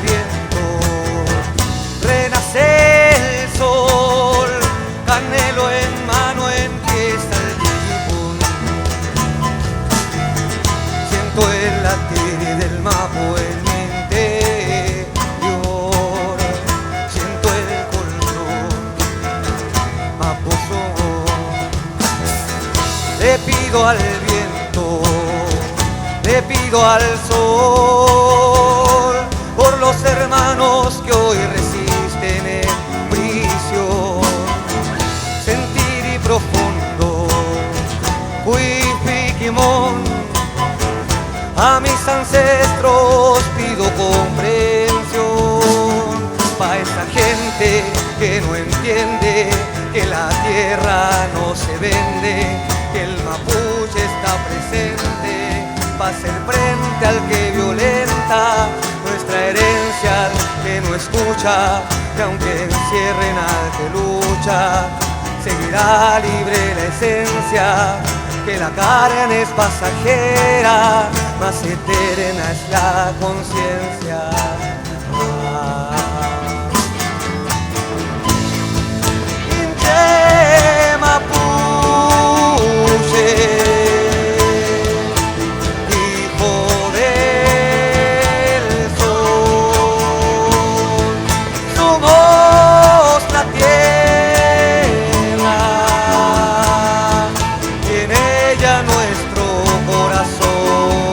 viento, renace el sol, canelo en mano empieza el tifón. Siento el latir del mapo en mi interior, siento el color maposo. Le pido al viento, le pido al sol, por los hermanos que hoy resisten en prisión. Sentir y profundo, Huifiquimón, a mis ancestros pido comprensión. Pa' esa gente que no entiende que la tierra no se vende, que el mapuche está presente, va a hacer frente al que violenta nuestra herencia, al que no escucha, que aunque encierren al que lucha, seguirá libre la esencia, que la carne es pasajera, más eterna es la conciencia. Inche Mapuche, hijo del sol, somos la tierra y en ella nuestro corazón,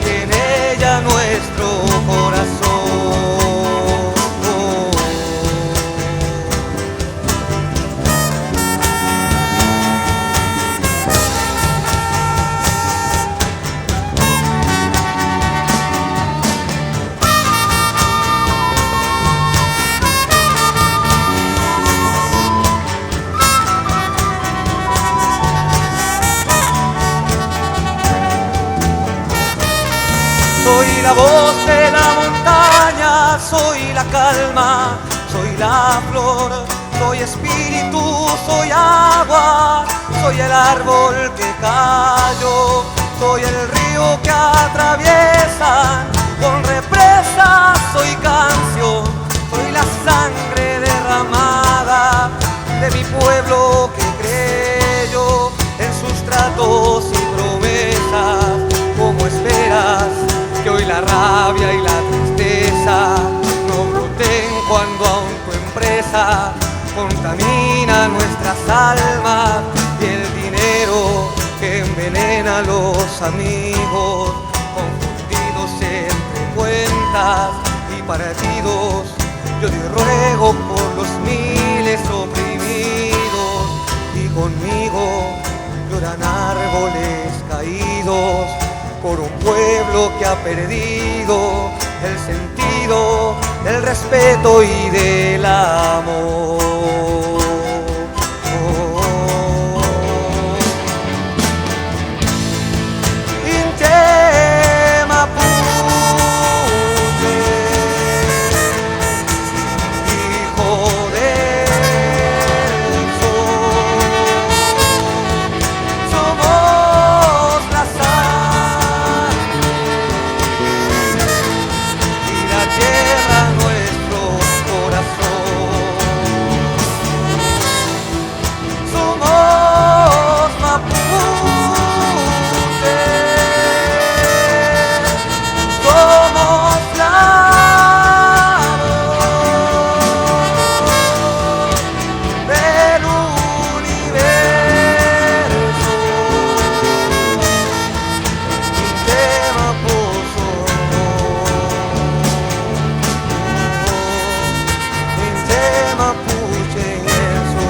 y en ella nuestro corazón. Soy la voz de la montaña, soy la calma, soy la flor, soy espíritu, soy agua, soy el árbol que cayó, soy el río que atraviesan con represas, soy canción, soy la sangre derramada de mi pueblo que creyó en sus tratos y promesas. ¿Cómo esperas que hoy la rabia y la tristeza no broten cuando aún tu empresa contamina nuestras almas y el dinero que envenena a los amigos, confundidos entre cuentas y partidos? Yo te ruego por los miles oprimidos y conmigo lloran árboles caídos por un pueblo que ha perdido el sentido del respeto y del amor. Inche Mapuche, hijo del sol, somos la sangre y la tierra nuestro corazón. Somos mapuche, somos la voz del universo. Inche Mapuche, Inche Mapuche en su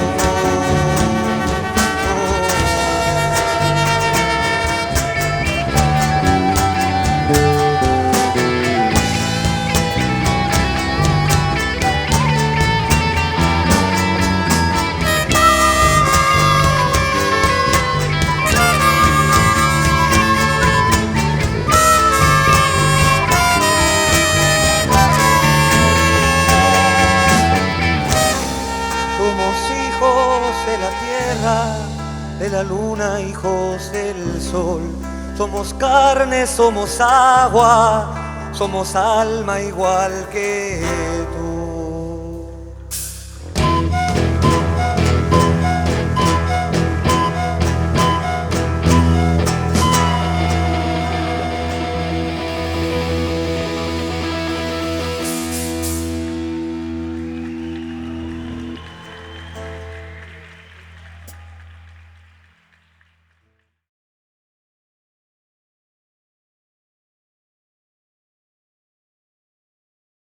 somos hijos de la tierra, de la luna, hijos del sol. Somos carne, somos agua, somos alma igual que tú.